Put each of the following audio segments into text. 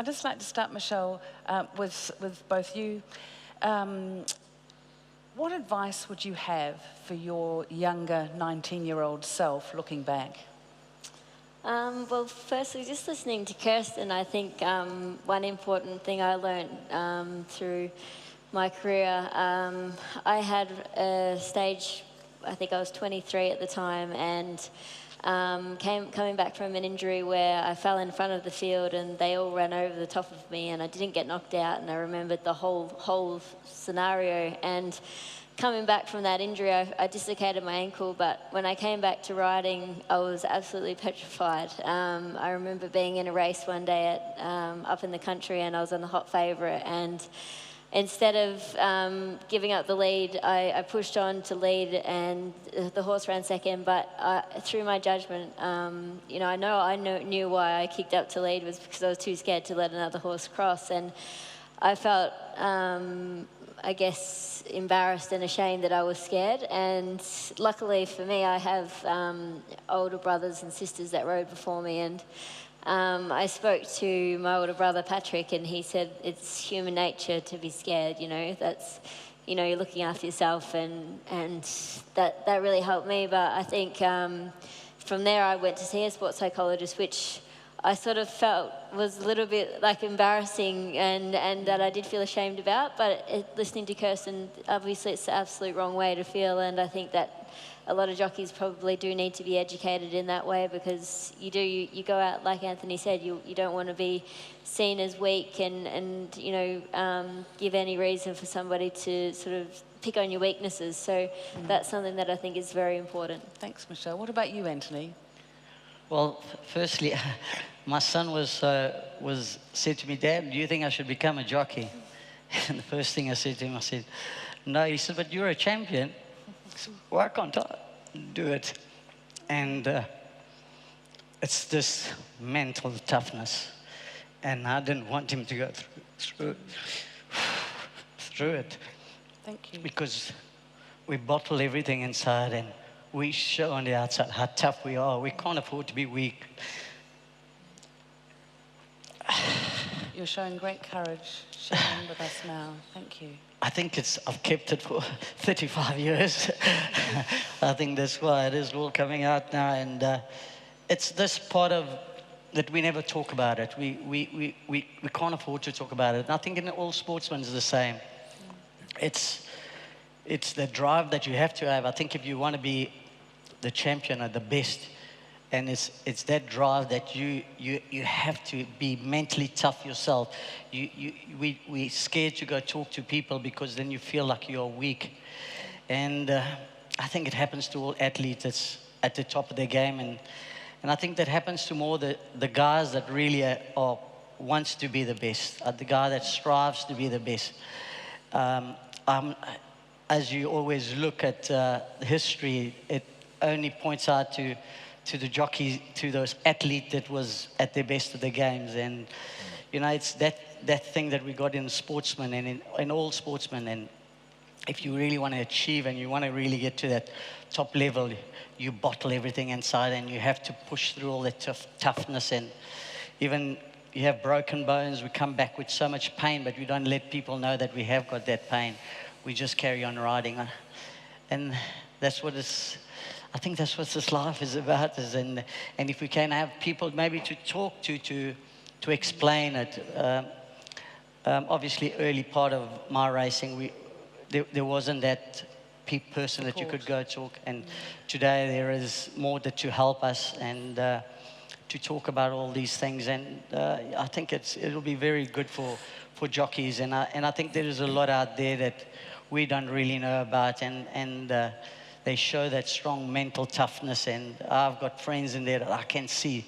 just like to start, Michelle, with both you. What advice would you have for your younger 19-year-old self looking back? Well, firstly, just listening to Kirsten, I think one important thing I learned through my career, I had a stage, I think I was 23 at the time, and coming back from an injury where I fell in front of the field and they all ran over the top of me and I didn't get knocked out, and I remembered the whole scenario. And coming back from that injury, I dislocated my ankle, but when I came back to riding, I was absolutely petrified. I remember being in a race one day up in the country, and I was on the hot favourite, and instead of giving up the lead, I pushed on to lead, and the horse ran second. But through my judgment, you know, I knew why I kicked up to lead was because I was too scared to let another horse cross, and I felt, I guess, embarrassed and ashamed that I was scared. And luckily for me, I have older brothers and sisters that rode before me, and I spoke to my older brother Patrick, and he said it's human nature to be scared. You know, that's, you know, you're looking after yourself, and that really helped me. But I think from there I went to see a sports psychologist, which I sort of felt was a little bit like embarrassing, and that I did feel ashamed about. But listening to Kirsten, obviously it's the absolute wrong way to feel, and I think that a lot of jockeys probably do need to be educated in that way, because you go out, like Anthony said, you don't want to be seen as weak and you know, give any reason for somebody to sort of pick on your weaknesses. So that's something that I think is very important. Thanks, Michelle. What about you, Anthony? Well, firstly, my son said to me, "Dad, do you think I should become a jockey?" And the first thing I said to him, I said, "No." He said, "But you're a champion. So why can't I do it?" And it's this mental toughness, and I didn't want him to go through it. Thank you. Because we bottle everything inside, and we show on the outside how tough we are. We can't afford to be weak. You're showing great courage, sharing with us now. Thank you. I think I've kept it for 35 years. I think that's why it is all coming out now. And it's this part of that we never talk about it. We can't afford to talk about it. And I think in all sportsmen is the same. It's the drive that you have to have. I think if you want to be the champion or the best, and it's that drive that you have to be mentally tough yourself. We're scared to go talk to people because then you feel like you're weak. And I think it happens to all athletes that's at the top of their game. And I think that happens to more the guys that really wants to be the best, the guy that strives to be the best. As you always look at history, it only points out to the jockey, to those athletes that was at their best of the games. And, you know, it's that thing that we got in sportsmen and in all sportsmen. And if you really want to achieve and you want to really get to that top level, you bottle everything inside and you have to push through all that toughness. And even you have broken bones, we come back with so much pain, but we don't let people know that we have got that pain. We just carry on riding. And that's what it's... I think that's what this life is about, and if we can have people maybe to talk to explain it. Obviously, early part of my racing, there wasn't that person that you could go talk, and today there is more to help us and to talk about all these things, and I think it'll be very good for jockeys, and I think there is a lot out there that we don't really know about, and they show that strong mental toughness, and I've got friends in there that I can see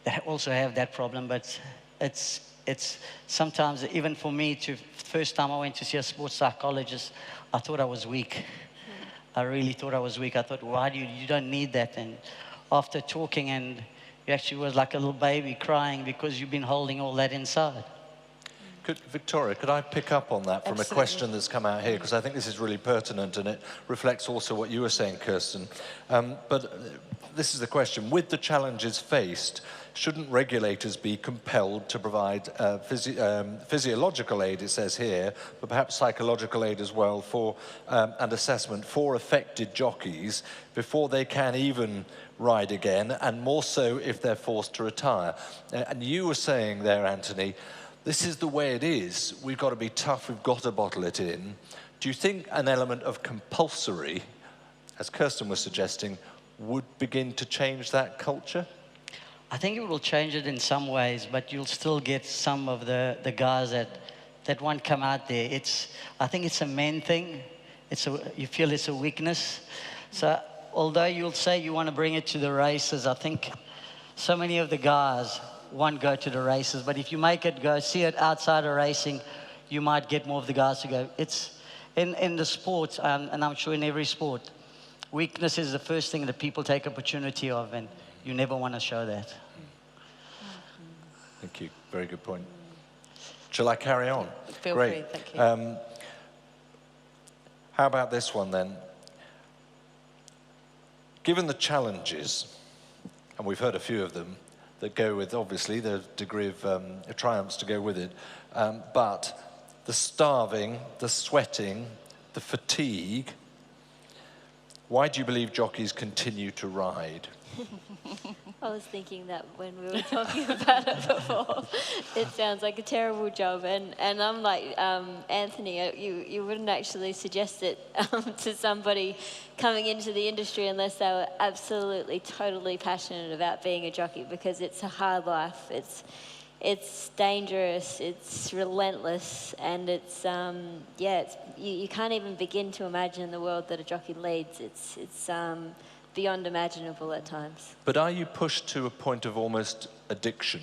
that also have that problem. But it's sometimes, even for me, first time I went to see a sports psychologist, I thought I was weak. I really thought I was weak. I thought, why do you don't need that? And after talking, and you actually was like a little baby crying because you've been holding all that inside. Victoria, could I pick up on that from Absolutely. a question that's come out here? Because I think this is really pertinent and it reflects also what you were saying, Kirsten. But this is the question. With the challenges faced, shouldn't regulators be compelled to provide physiological aid, it says here, but perhaps psychological aid as well for and assessment for affected jockeys before they can even ride again, and more so if they're forced to retire? And you were saying there, Anthony, this is the way it is. We've got to be tough, we've got to bottle it in. Do you think an element of compulsory, as Kirsten was suggesting, would begin to change that culture? I think it will change it in some ways, but you'll still get some of the guys that won't come out there. I think it's a men thing. You feel it's a weakness. So although you'll say you want to bring it to the races, I think so many of the guys won't go to the races. But if you make it go, see it outside of racing, you might get more of the guys to go. It's in the sports, and I'm sure in every sport, weakness is the first thing that people take opportunity of, and you never want to show that. Thank you. Very good point. Shall I carry on? Feel Great. free, thank you. How about this one then? Given the challenges, and we've heard a few of them, that go with, obviously, the degree of triumphs to go with it, but the starving, the sweating, the fatigue, why do you believe jockeys continue to ride? I was thinking that when we were talking about it before. It sounds like a terrible job, and I'm like, Anthony, you wouldn't actually suggest it to somebody coming into the industry unless they were absolutely, totally passionate about being a jockey, because it's a hard life. It's dangerous, it's relentless, and it's you can't even begin to imagine the world that a jockey leads. It's beyond imaginable at times. But are you pushed to a point of almost addiction?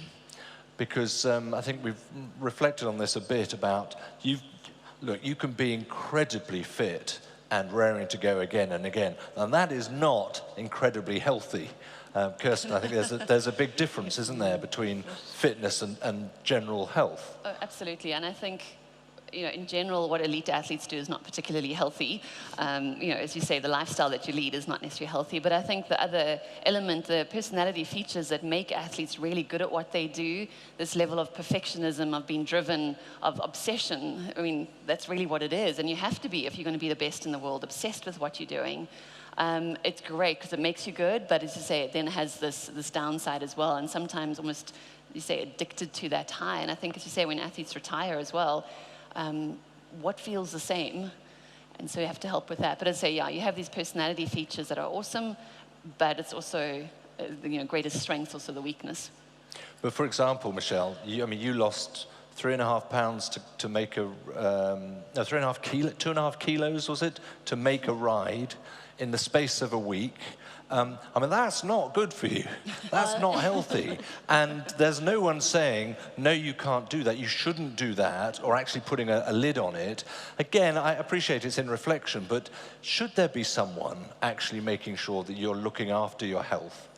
Because I think we've reflected on this a bit about, you can be incredibly fit and raring to go again and again, and that is not incredibly healthy. Kirsten, I think there's a big difference, isn't there, between fitness and general health? Oh, absolutely, and I think, in general, what elite athletes do is not particularly healthy. As you say, the lifestyle that you lead is not necessarily healthy, but I think the other element, the personality features that make athletes really good at what they do, this level of perfectionism, of being driven, of obsession, that's really what it is, and you have to be, if you're going to be the best in the world, obsessed with what you're doing. It's great because it makes you good, but as you say, it then has this downside as well, and sometimes almost, you say, addicted to that high. And I think, as you say, when athletes retire as well, what feels the same? And so you have to help with that. But as I say, you have these personality features that are awesome, but it's also the greatest strength, also the weakness. But for example, Michelle, you lost 3.5 pounds to make a, 2.5 kilos, was it, to make a ride in the space of a week. That's not good for you. That's not healthy. And there's no one saying, no, you can't do that, you shouldn't do that, or actually putting a lid on it. Again, I appreciate it's in reflection, but should there be someone actually making sure that you're looking after your health?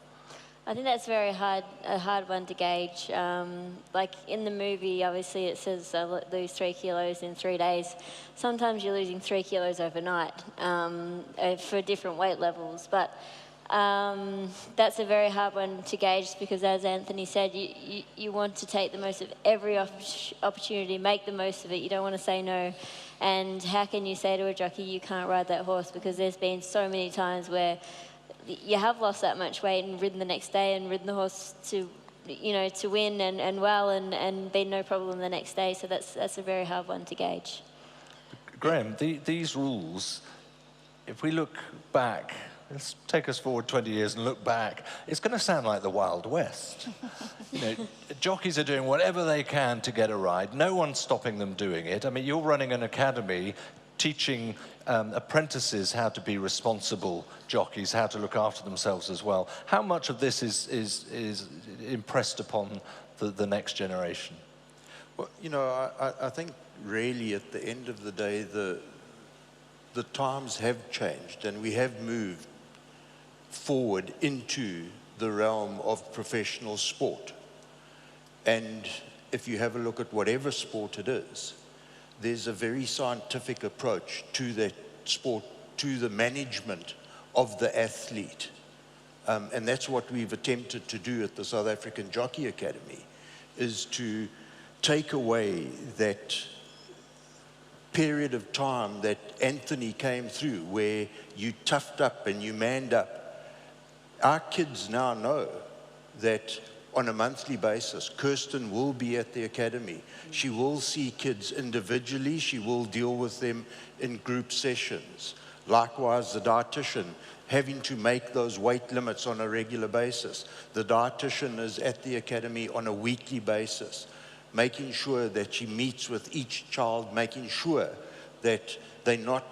I think that's a hard one to gauge. Like in the movie, obviously it says lose 3 kilos in 3 days. Sometimes you're losing 3 kilos overnight for different weight levels. But that's a very hard one to gauge because, as Anthony said, you want to take the most of every opportunity, make the most of it. You don't want to say no. And how can you say to a jockey, you can't ride that horse? Because there's been so many times where you have lost that much weight and ridden the next day and ridden the horse to win and been no problem the next day. So that's a very hard one to gauge. Graham, these rules, if we look back, let's take us forward 20 years and look back, it's going to sound like the Wild West. Jockeys are doing whatever they can to get a ride. No one's stopping them doing it. You're running an academy teaching apprentices how to be responsible jockeys, how to look after themselves as well. How much of this is impressed upon the next generation? Well, I think really at the end of the day, the times have changed and we have moved forward into the realm of professional sport. And if you have a look at whatever sport it is, there's a very scientific approach to that sport, to the management of the athlete. And that's what we've attempted to do at the South African Jockey Academy, is to take away that period of time that Anthony came through where you toughed up and you manned up. Our kids now know that on a monthly basis, Kirsten will be at the academy. She will see kids individually. She will deal with them in group sessions. Likewise, the dietitian, having to make those weight limits on a regular basis. The dietitian is at the academy on a weekly basis, making sure that she meets with each child, making sure that they're not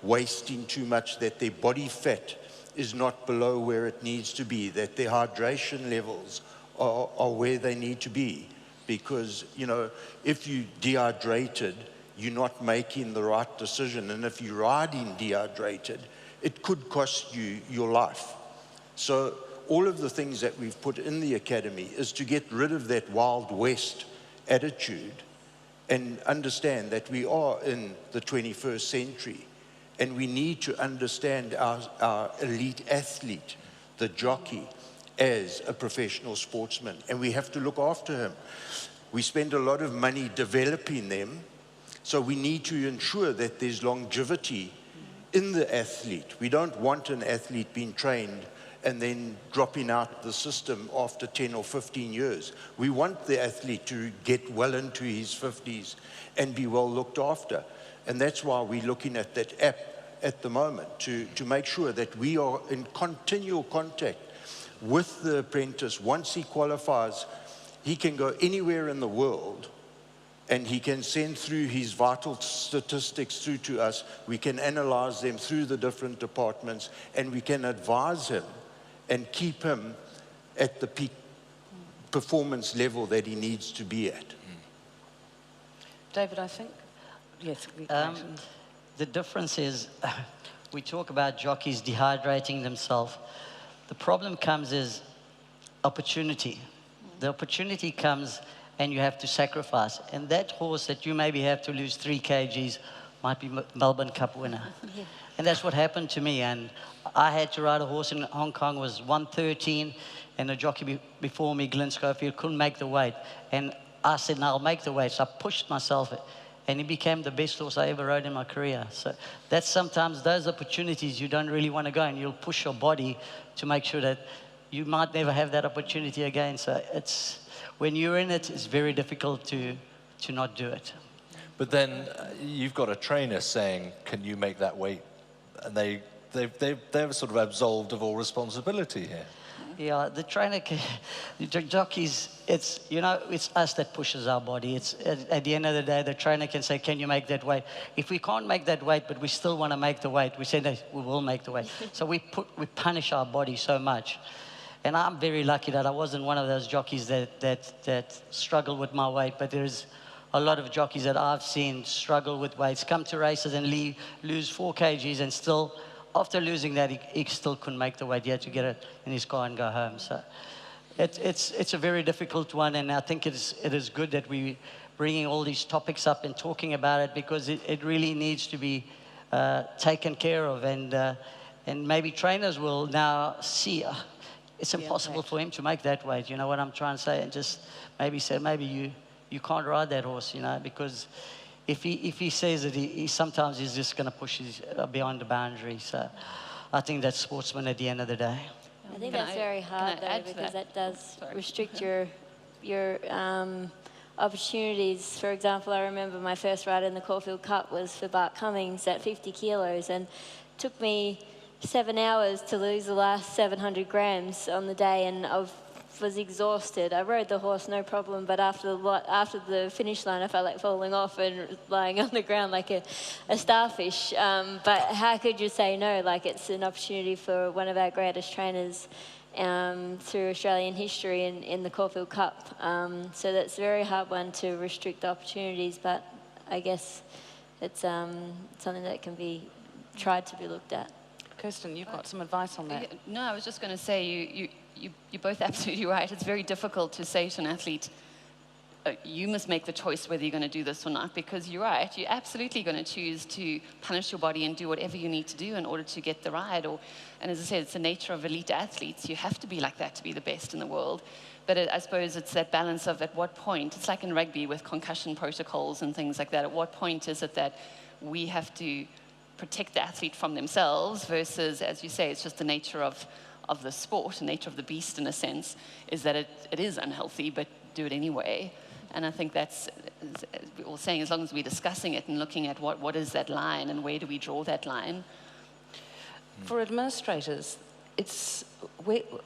wasting too much, that their body fat is not below where it needs to be, that their hydration levels are where they need to be. Because, you know, if you're dehydrated, you're not making the right decision. And if you're riding dehydrated, it could cost you your life. So all of the things that we've put in the academy is to get rid of that Wild West attitude and understand that we are in the 21st century. And we need to understand our elite athlete, the jockey, as a professional sportsman. And we have to look after him. We spend a lot of money developing them. So we need to ensure that there's longevity in the athlete. We don't want an athlete being trained and then dropping out the system after 10 or 15 years. We want the athlete to get well into his 50s and be well looked after. And that's why we're looking at that app at the moment, to make sure that we are in continual contact with the apprentice. Once he qualifies, he can go anywhere in the world and he can send through his vital statistics through to us. We can analyze them through the different departments, and we can advise him and keep him at the peak performance level that he needs to be at. David, I think, yes. The difference is, we talk about jockeys dehydrating themselves. The problem comes is opportunity. The opportunity comes and you have to sacrifice. And that horse that you maybe have to lose 3 kgs might be Melbourne Cup winner. Yeah. And that's what happened to me. And I had to ride a horse in Hong Kong, was 113, and the jockey before me, Glenn Schofield, couldn't make the weight. And I said, no, I'll make the weight. So I pushed myself, and he became the best horse I ever rode in my career. So that's sometimes those opportunities you don't really want to go, and you'll push your body to make sure that you might never have that opportunity again. So it's, when you're in it, it's very difficult to not do it. But then you've got a trainer saying, can you make that weight? And they're sort of absolved of all responsibility here. Yeah, the trainer, the jockeys, it's, you know, it's us that pushes our body. It's, at the end of the day, the trainer can say, can you make that weight? If we can't make that weight, but we still want to make the weight, we say, no, we will make the weight. So we punish our body so much. And I'm very lucky that I wasn't one of those jockeys that struggle with my weight, but there's a lot of jockeys that I've seen struggle with weights, come to races and lose 4 kgs, and still, after losing that, he still couldn't make the weight. He had to get it in his car and go home. So it's a very difficult one, and I think it is good that we're bringing all these topics up and talking about it, because it really needs to be taken care of, and maybe trainers will now see it's impossible for him to make that weight. You know what I'm trying to say? And just maybe say, maybe you can't ride that horse, you know, because if he says that he sometimes he's just going to push his beyond the boundary. So I think that's sportsman at the end of the day. I think that's very hard though, because that does restrict your opportunities. For example, I remember my first ride in the Caulfield Cup was for Bart Cummings at 50 kilos, and it took me 7 hours to lose the last 700 grams on the day, and I was exhausted. I rode the horse no problem, but after the finish line I felt like falling off and lying on the ground like a starfish. But how could you say no? Like, it's an opportunity for one of our greatest trainers through Australian history in the Caulfield Cup. So that's a very hard one to restrict opportunities, but I guess it's something that can be tried to be looked at. Kirsten, you've got some advice on that. No, I was just going to say, you're both absolutely right. It's very difficult to say to an athlete, you must make the choice whether you're going to do this or not, because you're right, you're absolutely going to choose to punish your body and do whatever you need to do in order to get the ride. And as I said, it's the nature of elite athletes. You have to be like that to be the best in the world. But I suppose it's that balance of at what point, it's like in rugby with concussion protocols and things like that, at what point is it that we have to protect the athlete from themselves versus, as you say, it's just the nature of the sport, the nature of the beast in a sense, is that it is unhealthy, but do it anyway. And I think that's, as we're all saying, as long as we're discussing it and looking at what is that line and where do we draw that line. For administrators,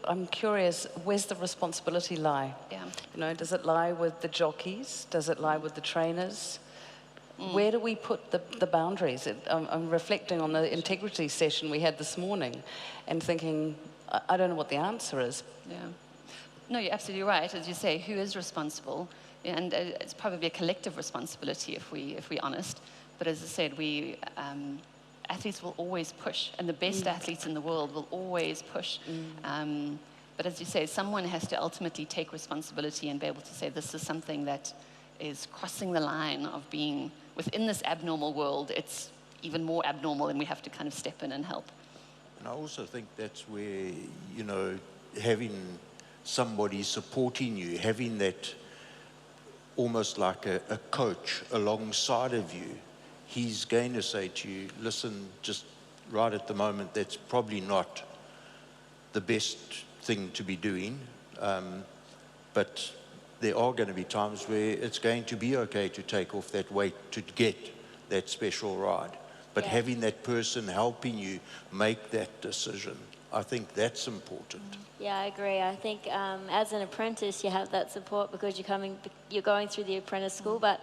I'm curious, where's the responsibility lie? Yeah. You know, does it lie with the jockeys? Does it lie with the trainers? Where do we put the boundaries? I'm reflecting on the integrity session we had this morning and thinking, I don't know what the answer is. Yeah. No, you're absolutely right. As you say, who is responsible? And it's probably a collective responsibility if we're honest. But as I said, athletes will always push, and the best athletes in the world will always push. But as you say, someone has to ultimately take responsibility and be able to say, this is something that is crossing the line of being within this abnormal world. It's even more abnormal, and we have to kind of step in and help. And I also think that's where, you know, having somebody supporting you, having that almost like a coach alongside of you, he's going to say to you, listen, just right at the moment, that's probably not the best thing to be doing, but there are going to be times where it's going to be okay to take off that weight to get that special ride. But having that person helping you make that decision, I think that's important. Yeah, I agree. I think as an apprentice, you have that support because you're going through the apprentice school. But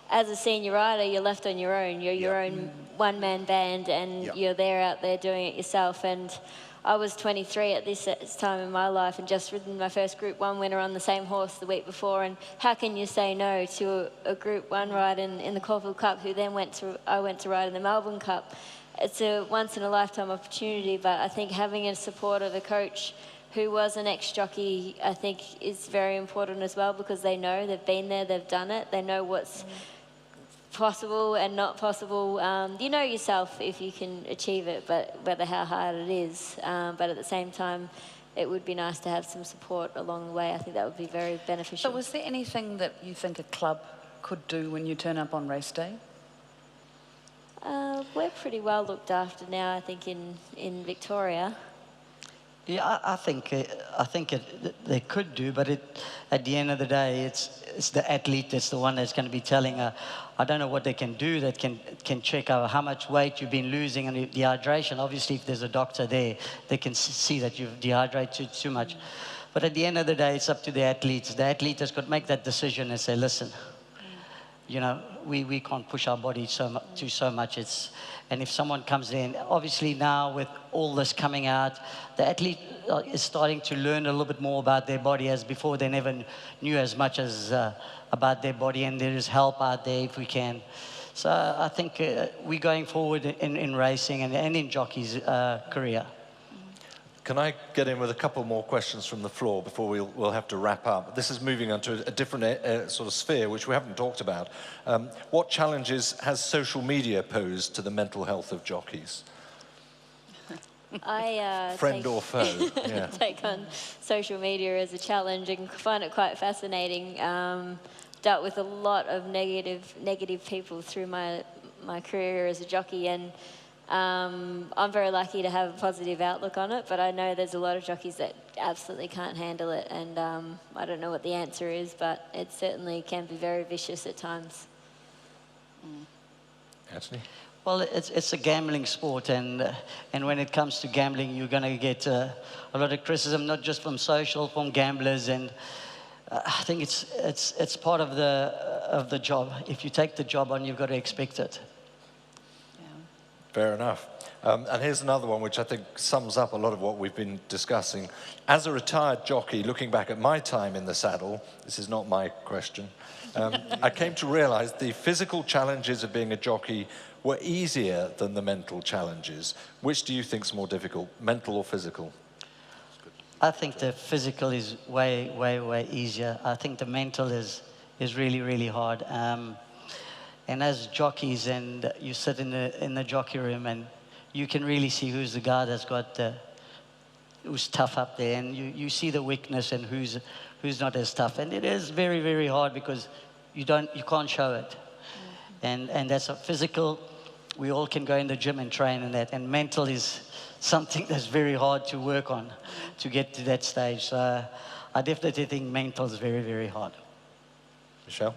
as a senior rider, you're left on your own. You're your own one-man band, and you're there out there doing it yourself. And I was 23 at this time in my life and just ridden my first Group 1 winner on the same horse the week before. And how can you say no to a Group 1 ride in the Caulfield Cup, who then I went to ride in the Melbourne Cup? It's a once-in-a-lifetime opportunity, but I think having a support of a coach who was an ex-jockey, I think, is very important as well, because they know, they've been there, they've done it, they know what's possible and not possible. You know yourself if you can achieve it, but whether how hard it is. But at the same time, it would be nice to have some support along the way. I think that would be very beneficial. So was there anything that you think a club could do when you turn up on race day? We're pretty well looked after now, I think, in Victoria. Yeah, I think they could do, but at the end of the day, it's the athlete that's the one that's going to be telling her. I don't know what they can do that can check out how much weight you've been losing and the dehydration. Obviously, if there's a doctor there, they can see that you've dehydrated too much. But at the end of the day, it's up to the athletes. The athlete has got to make that decision and say, listen, you know, we can't push our body so much. And if someone comes in, obviously now with all this coming out, the athlete is starting to learn a little bit more about their body, as before they never knew as much as about their body, and there is help out there if we can. So I think we're going forward in racing and in jockey's career. Can I get in with a couple more questions from the floor before we'll have to wrap up? This is moving on to a different sort of sphere, which we haven't talked about. What challenges has social media posed to the mental health of jockeys? Friend or foe? Yeah. Take on social media as a challenge and find it quite fascinating. Dealt with a lot of negative people through my career as a jockey, and I'm very lucky to have a positive outlook on it, but I know there's a lot of jockeys that absolutely can't handle it, and I don't know what the answer is, but it certainly can be very vicious at times. Anthony? Well, it's a gambling sport, and when it comes to gambling, you're going to get a lot of criticism, not just from social, from gamblers, and I think it's part of the job. If you take the job on, you've got to expect it. Fair enough. And here's another one which I think sums up a lot of what we've been discussing. As a retired jockey, looking back at my time in the saddle, this is not my question, I came to realize the physical challenges of being a jockey were easier than the mental challenges. Which do you think is more difficult, mental or physical? I think the physical is way, way, way easier. I think the mental is is really, really hard. And as jockeys, and you sit in the jockey room, and you can really see who's the guy that's got who's tough up there, and you see the weakness and who's not as tough. And it is very, very hard because you can't show it. And that's a physical. We all can go in the gym and train and that. And mental is something that's very hard to work on to get to that stage. So I definitely think mental is very, very hard. Michelle?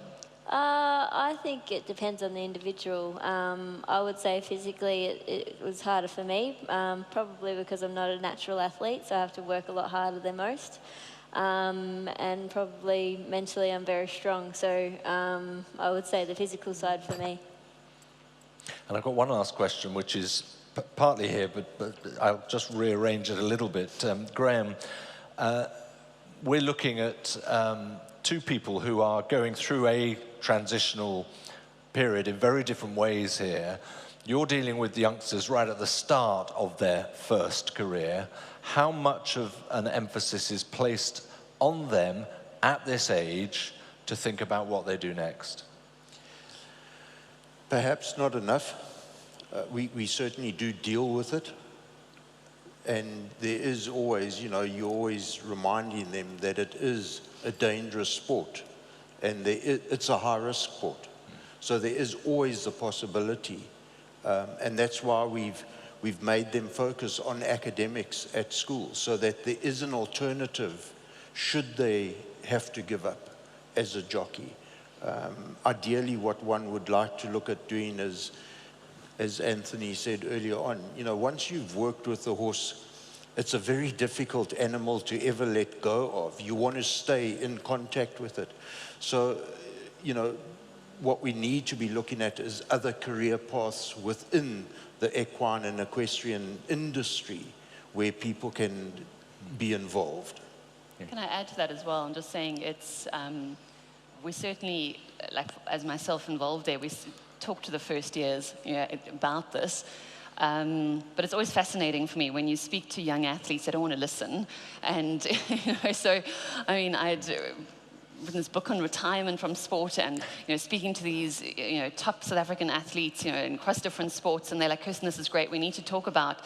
I think it depends on the individual. I would say physically it was harder for me, probably because I'm not a natural athlete, so I have to work a lot harder than most. And probably mentally I'm very strong, so I would say the physical side for me. And I've got one last question, which is partly here, but I'll just rearrange it a little bit. Graham, we're looking at two people who are going through a transitional period in very different ways here. You're dealing with youngsters right at the start of their first career. How much of an emphasis is placed on them at this age to think about what they do next? Perhaps not enough. We certainly do deal with it. And there is always, you're always reminding them that it is a dangerous sport and it's a high-risk sport. So there is always the possibility. And that's why we've made them focus on academics at school so that there is an alternative should they have to give up as a jockey. Ideally, what one would like to look at doing is, as Anthony said earlier on, once you've worked with the horse, it's a very difficult animal to ever let go of. You want to stay in contact with it. So, what we need to be looking at is other career paths within the equine and equestrian industry where people can be involved. Can I add to that as well? I'm just saying it's, we certainly, like as myself involved there, we talk to the first years about this. But it's always fascinating for me when you speak to young athletes, they don't want to listen. And so, I mean, I'd written this book on retirement from sport and, speaking to these, top South African athletes, across different sports, and they're like, Kirsten, this is great. We need to talk about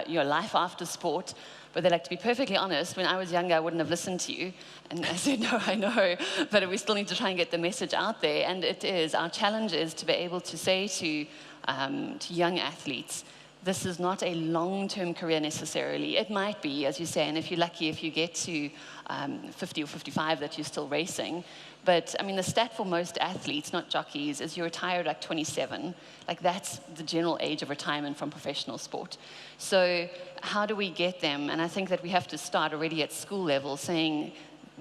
your life after sport. But they're like, to be perfectly honest, when I was younger, I wouldn't have listened to you. And I said, no, I know, but we still need to try and get the message out there. And it is, our challenge is to be able to say to young athletes, this is not a long-term career necessarily. It might be, as you say, and if you're lucky, if you get to 50 or 55, that you're still racing. But, I mean, the stat for most athletes, not jockeys, is you retire at like 27. Like, that's the general age of retirement from professional sport. So how do we get them? And I think that we have to start already at school level saying,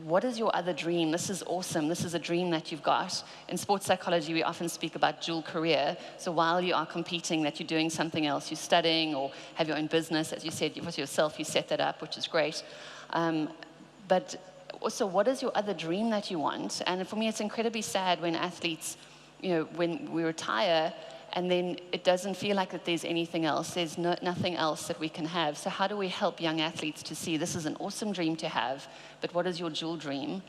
what is your other dream? This is awesome. This is a dream that you've got. In sports psychology, we often speak about dual career. So while you are competing, that you're doing something else, you're studying or have your own business. As you said, with yourself, you set that up, which is great. But also, what is your other dream that you want? And for me, it's incredibly sad when athletes, when we retire, and then it doesn't feel like that there's anything else. There's nothing else that we can have. So how do we help young athletes to see this is an awesome dream to have, but what is your dual dream?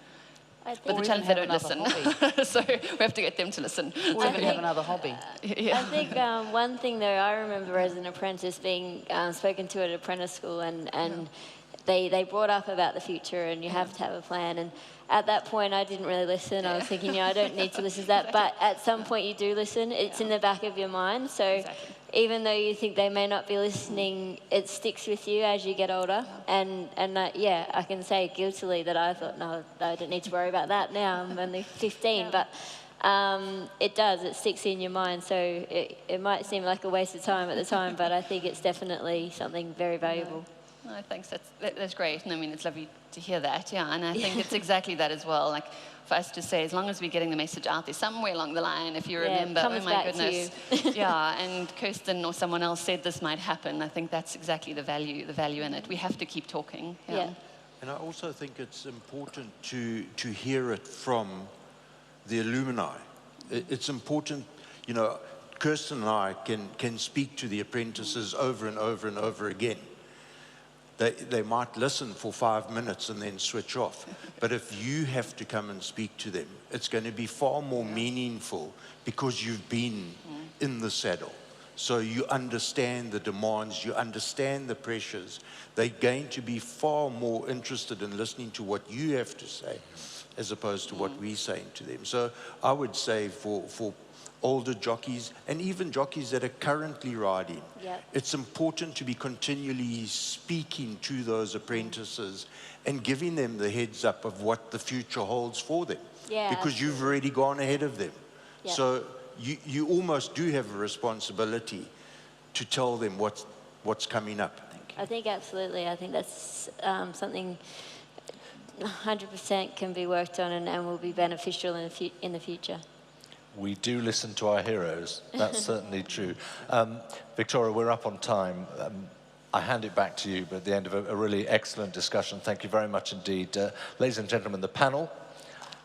But the challenge, they don't listen. So we have to get them to listen. Or even have another hobby. I think one thing, though, I remember as an apprentice being spoken to at apprentice school, and they brought up about the future, and you have to have a plan. And at that point, I didn't really listen. I was thinking, I don't need to listen to that. But at some point, you do listen. It's in the back of your mind. So even though you think they may not be listening, it sticks with you as you get older. And I can say guiltily that I thought, no, I don't need to worry about that now. I'm only 15. But it does. It sticks in your mind. So it might seem like a waste of time at the time, but I think it's definitely something very valuable. No, thanks. That's great. And I mean, it's lovely to hear that. Yeah, and I think it's exactly that as well. Like for us to say, as long as we're getting the message out there somewhere along the line, if you remember, oh my goodness, yeah. And Kirsten or someone else said this might happen. I think that's exactly the value in it. We have to keep talking. Yeah. And I also think it's important to hear it from the alumni. It's important, Kirsten and I can speak to the apprentices over and over and over again. They might listen for 5 minutes and then switch off. But if you have to come and speak to them, it's going to be far more meaningful because you've been in the saddle. So you understand the demands, you understand the pressures. They're going to be far more interested in listening to what you have to say as opposed to what we're saying to them. So I would say for older jockeys and even jockeys that are currently riding, it's important to be continually speaking to those apprentices and giving them the heads up of what the future holds for them. Because you've already gone ahead of them. So you almost do have a responsibility to tell them what's coming up. I think absolutely. I think that's something 100% can be worked on and will be beneficial in the future. We do listen to our heroes. That's certainly true. Victoria, we're up on time. I hand it back to you, but at the end of a really excellent discussion. Thank you very much indeed. Ladies and gentlemen, the panel,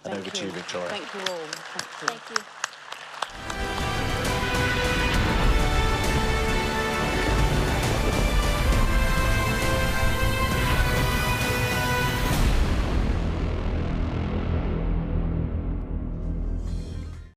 and over to you, Victoria. Thank you all. Thank you. Thank you.